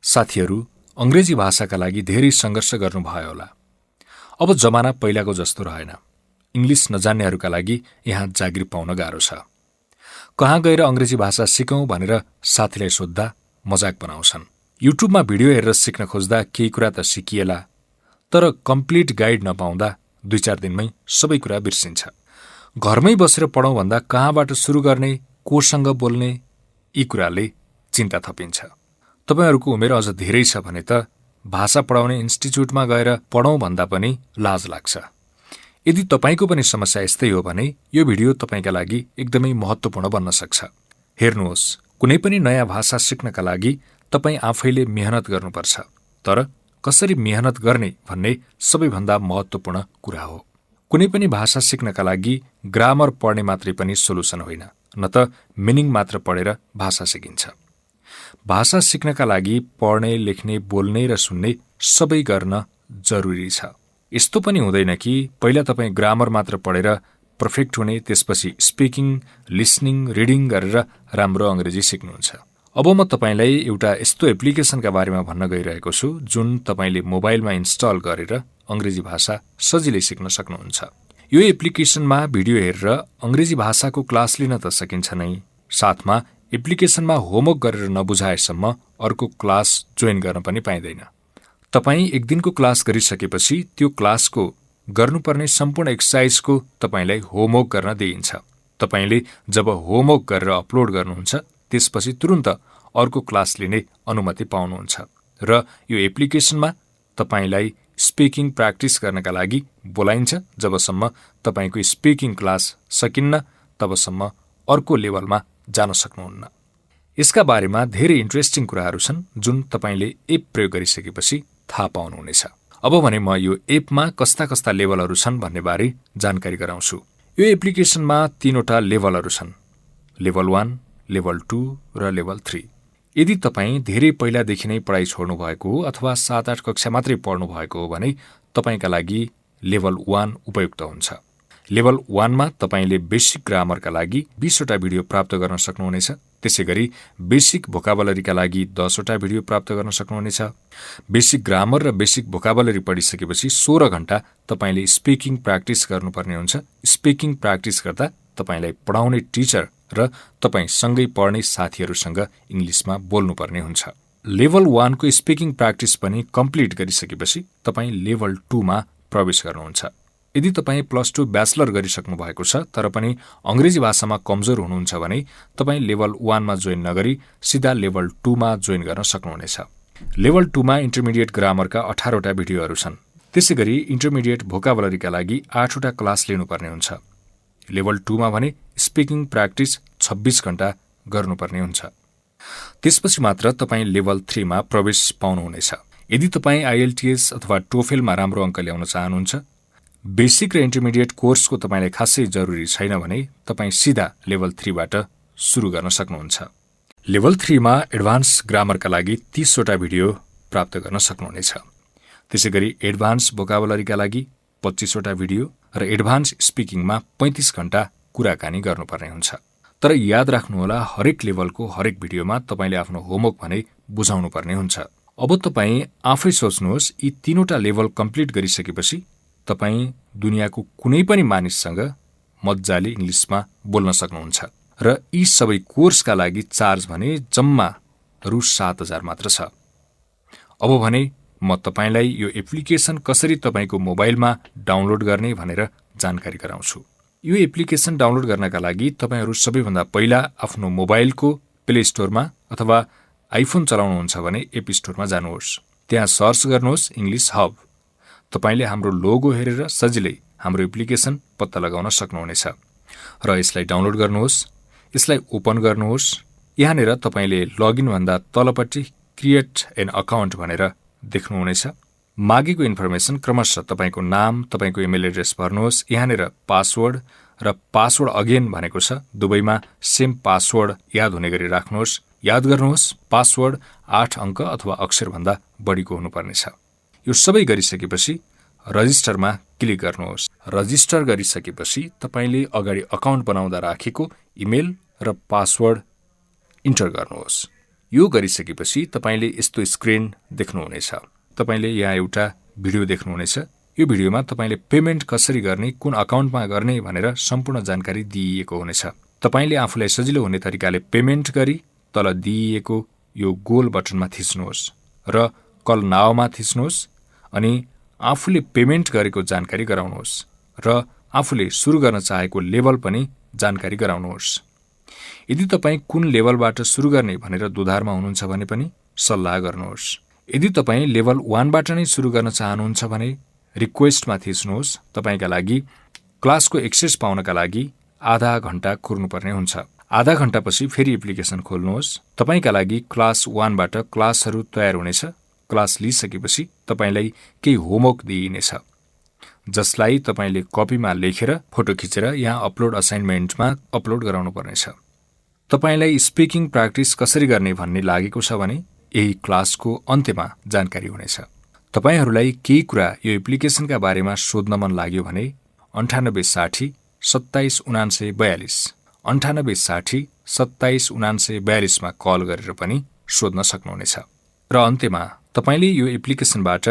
साथीहरू, अंग्रेजी भाषाका लागि धेरै संघर्ष गर्नुभयो होला। अब जमाना पहिलाको जस्तो रहेन। इंग्लिश नजान्नेहरूका लागि यहाँ जागिर पाउन गाह्रो छ। कहाँ गएर अंग्रेजी भाषा सिकौं भनेर साथीलाई सोद्धा मजाक बनाउँछन्। युट्युबमा भिडियो हेरेर सिक्न खोज्दा केही कुरा त सिकिएला, तर कम्प्लिट गाइड नपाउँदा 2-4 दिनमै सबै कुरा बिर्सिन्छ। घरमै बसेर पढौँ भन्दा कहाँबाट सुरु गर्ने, कोसँग बोल्ने, यी कुराले चिन्ता थपिन्छ। तपाईहरूको उमेर अझ धेरै छ भने त भाषा पढाउने इन्स्टिच्युटमा गएर पढौँ भन्दा पनि लाज लाग्छ। यदि तपाईको पनि समस्या यस्तै हो भने यो भिडियो तपाईका लागि एकदमै महत्त्वपूर्ण बन्न सक्छ। हेर्नुहोस्, कुनै पनि नयाँ भाषा सिक्नका लागि तपाई आफैले मेहनत गर्नुपर्छ, तर कसरी मेहनत गर्ने भन्ने सबैभन्दा महत्त्वपूर्ण कुरा हो। कुनै पनि भाषा सिक्नका लागि ग्रामर पढ्ने मात्रै पनि सोलुसन होइन, न त मिनिङ मात्र पढेर भाषा सिकिन्छ। भाषा सिक्नका लागि पढ्ने, लेख्ने, बोल्ने र सुन्ने सबै गर्न जरुरी छ। यस्तो पनि हुँदैन कि पहिला तपाईँ ग्रामर मात्र पढेर पर्फेक्ट हुने, त्यसपछि स्पिकिङ, लिसनिङ, रिडिङ गरेर राम्रो अंग्रेजी सिक्नुहुन्छ। अब म तपाईलाई एउटा यस्तो एप्लिकेसनका बारेमा भन्न गइरहेको छु जुन तपाईले मोबाइलमा इन्स्टल गरेर अंग्रेजी भाषा सजिलै सिक्न सक्नुहुन्छ। यो एप्लिकेसनमा भिडियो हेरेर अंग्रेजी भाषाको क्लास लिन त सकिन्छ नै, साथमा एप्लिकेसनमा होमवर्क गरेर नबुझाएसम्म अर्को क्लास जोइन गर्न पनि पाइँदैन। तपाई एक दिनको क्लास गरिसकेपछि त्यो क्लासको गर्नुपर्ने सम्पूर्ण एक्सरसाइजको तपाईलाई होमवर्क गर्न दिइन्छ। तपाईले जब होमवर्क गरेर अपलोड गर्नुहुन्छ त्यसपछि तुरुन्त अर्को क्लास लिने अनुमति पाउनुहुन्छ र यो एप्लिकेसनमा तपाईलाई स्पिकिङ प्र्याक्टिस गर्नका लागि बोलाइन्छ। जबसम्म तपाईको स्पिकिङ क्लास सकिन्न तबसम्म अर्को लेभलमा जान सक्नुहुन्न। यसका बारेमा धेरै इन्ट्रेस्टिङ कुराहरू छन् जुन तपाईले एप प्रयोग गरिसकेपछि थाहा पाउनुहुनेछ। अब भने म यो एपमा कस्ता कस्ता लेभलहरू छन् भन्ने बारे जानकारी गराउँछु। यो एप्लिकेसनमा 3वटा लेभलहरू छन्, लेभल 1, लेभल 2 र लेभल 3। यदि तपाईँ धेरै पहिलादेखि नै पढाइ छोड्नु भएको हो अथवा 7-8 कक्षा मात्रै पढ्नु भएको हो भने तपाईका लागि लेभल 1 उपयुक्त हुन्छ। लेभल 1 मा तपाईले बेसिक ग्रामरका लागि 20वटा भिडियो प्राप्त गर्न सक्नुहुनेछ। त्यसैगरी बेसिक भोकाबुलरीका लागि 10वटा भिडियो प्राप्त गर्न सक्नुहुनेछ। बेसिक ग्रामर र बेसिक भोकाबुलरी पढिसकेपछि 16 घण्टा तपाईले स्पिकिङ प्र्याक्टिस गर्नुपर्ने हुन्छ। स्पिकिङ प्र्याक्टिस गर्दा तपाईलाई पढाउने टिचर र तपाई सँगै पढ्ने साथीहरूसँग इङ्ग्लिसमा बोल्नुपर्ने हुन्छ। लेभल 1 को स्पिकिङ प्र्याक्टिस पनि कम्प्लिट गरिसकेपछि तपाई लेभल 2 मा प्रवेश गर्नुहुन्छ। यदि तपाईँ +2 ब्याचलर गरिसक्नु भएको छ तर पनि अंग्रेजी भाषामा कमजोर हुनुहुन्छ भने तपाईँ लेभल 1 मा जोइन नगरी सिधा लेभल 2 मा जोइन गर्न सक्नुहुनेछ। लेभल 2 मा इन्टरमिडिएट ग्रामरका 18वटा भिडियोहरू छन्। त्यसैगरी इन्टरमिडिएट भोकाबुलरीका लागि 8वटा क्लास लिनुपर्ने हुन्छ। लेभल 2 मा भने स्पिकिङ प्र्याक्टिस 26 घण्टा गर्नुपर्ने हुन्छ। त्यसपछि मात्र तपाईँ लेभल 3 मा प्रवेश पाउनुहुनेछ। यदि तपाईँ IELTS अथवा टोफेलमा राम्रो अङ्क ल्याउन चाहनुहुन्छ, बेसिक र इन्टरमिडिएट कोर्सको तपाईलाई खासै जरुरी छैन भने तपाईँ सिधा लेभल 3 बाट सुरु गर्न सक्नुहुन्छ। लेभल 3 मा एडभान्स ग्रामरका लागि 30वटा भिडियो प्राप्त गर्न सक्नुहुनेछ। त्यसैगरी एडभान्स भोकाबुलरीका लागि 25वटा भिडियो र एडभान्स स्पिकिङमा 35 घण्टा कुराकानी गर्नुपर्ने हुन्छ। तर याद राख्नुहोला, हरेक लेभलको हरेक भिडियोमा तपाईले आफ्नो होमवर्क भने बुझाउनु पर्ने हुन्छ। अब तपाईँ आफै सोच्नुहोस्, यी 3वटा लेभल कम्प्लिट गरिसकेपछि तपाईँ दुनियाँको कुनै पनि मानिससँग मज्जाले इङ्ग्लिसमा बोल्न सक्नुहुन्छ र यी सबै कोर्सका लागि चार्ज भने जम्मा रु 7,000 मात्र छ। अब भने म तपाईलाई यो एप्लिकेसन कसरी तपाईको मोबाइलमा डाउनलोड गर्ने भनेर जानकारी गराउँछु। यो एप्लिकेसन डाउनलोड गर्नका लागि तपाईहरू सबैभन्दा पहिला आफ्नो मोबाइलको प्ले स्टोरमा अथवा आइफोन चलाउनुहुन्छ भने एप स्टोरमा जानुहोस्। त्यहाँ सर्च गर्नुहोस् इङ्ग्लिस हब। तपाईले हाम्रो लोगो हेरेर सजिलै हाम्रो एप्लिकेसन पत्ता लगाउन सक्नुहुनेछ र यसलाई डाउनलोड गर्नुहोस्। यसलाई ओपन गर्नुहोस्। यहाँनिर तपाईले लगइन भन्दा तलपट्टि क्रिएट एन अकाउन्ट भनेर देख्नुहुनेछ। मागेको इन्फर्मेसन क्रमशः तपाईको नाम, तपाईको इमेल एड्रेस भर्नुहोस्। यहाँनिर पासवर्ड र पासवर्ड अगेन भनेको छ, दुवैमा सेम पासवर्ड याद हुने गरी राख्नुहोस्। याद गर्नुहोस्, पासवर्ड 8 अङ्क अथवा अक्षरभन्दा बढीको हुनुपर्नेछ। यो सबै गरिसकेपछि रजिस्टरमा क्लिक गर्नुहोस्। रजिस्टर गरिसकेपछि तपाईले अगाडि अकाउन्ट बनाउँदा राखेको इमेल र पासवर्ड इन्टर गर्नुहोस्। यो गरिसकेपछि तपाईले यस्तो स्क्रिन देख्नुहुनेछ। तपाईले यहाँ एउटा भिडियो देख्नुहुनेछ। यो भिडियोमा तपाईले पेमेन्ट कसरी गर्ने, कुन अकाउन्टमा गर्ने भनेर सम्पूर्ण जानकारी दिइएको हुनेछ। तपाईले आफूलाई सजिलो हुने तरिकाले पेमेन्ट गरी तल दिइएको यो गोल बटनमा थिच्नुहोस् र कल नाउमा थिच्नुहोस् अनि आफूले पेमेन्ट गरेको जानकारी गराउनुहोस् र आफूले सुरु गर्न चाहेको लेभल पनि जानकारी गराउनुहोस्। यदि तपाईँ कुन लेभलबाट सुरु गर्ने भनेर दुधारमा हुनुहुन्छ भने पनि सल्लाह गर्नुहोस्। यदि तपाईँ लेभल 1बाट नै सुरु गर्न चाहनुहुन्छ भने रिक्वेस्टमा थिच्नुहोस्। तपाईँका लागि क्लासको एक्सेस पाउनका लागि आधा घण्टा कुर्नुपर्ने हुन्छ। आधा घण्टापछि फेरि एप्लिकेसन खोल्नुहोस्। तपाईँका लागि क्लास 1बाट क्लासहरू तयार हुनेछ। क्लास लिइसकेपछि तपाईँलाई केही होमवर्क दिइनेछ, जसलाई तपाईँले कपीमा लेखेर फोटो खिचेर यहाँ अपलोड असाइनमेन्टमा अपलोड गराउनु पर्नेछ। तपाईलाई स्पिकिङ प्र्याक्टिस कसरी गर्ने भन्ने लागेको छ भने यही क्लासको अन्त्यमा जानकारी हुनेछ। तपाईहरूलाई केही कुरा यो एप्लिकेसनका बारेमा सोध्न मन लाग्यो भने 9860 27 99 42 9860 27 99 42 मा कल गरेर पनि सोध्न सक्नुहुनेछ। र अन्त्यमा तपाईले यो एप्लिकेसनबाट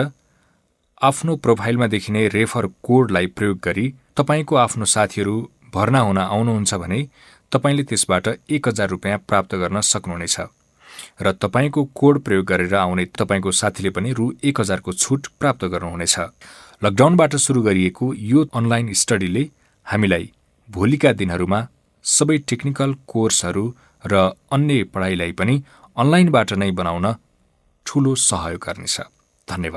आफ्नो प्रोफाइलमा देखिने रेफर कोडलाई प्रयोग गरी तपाईको आफ्नो साथीहरू भर्ना हुन आउनुहुन्छ भने तपाईले त्यसबाट 1000 रुपैयाँ प्राप्त गर्न सक्नुहुनेछ र तपाईको कोड प्रयोग गरेर आउने तपाईको साथीले पनि रु 1000 को छुट प्राप्त गर्नुहुनेछ। लकडाउनबाट सुरु गरिएको यो अनलाइन स्टडीले हामीलाई भोलिका दिनहरूमा सबै टेक्निकल कोर्सहरू र अन्य पढाइलाई पनि अनलाइनबाट नै बनाउन ठूलो सहयोग गर्नेछ। धन्यवाद।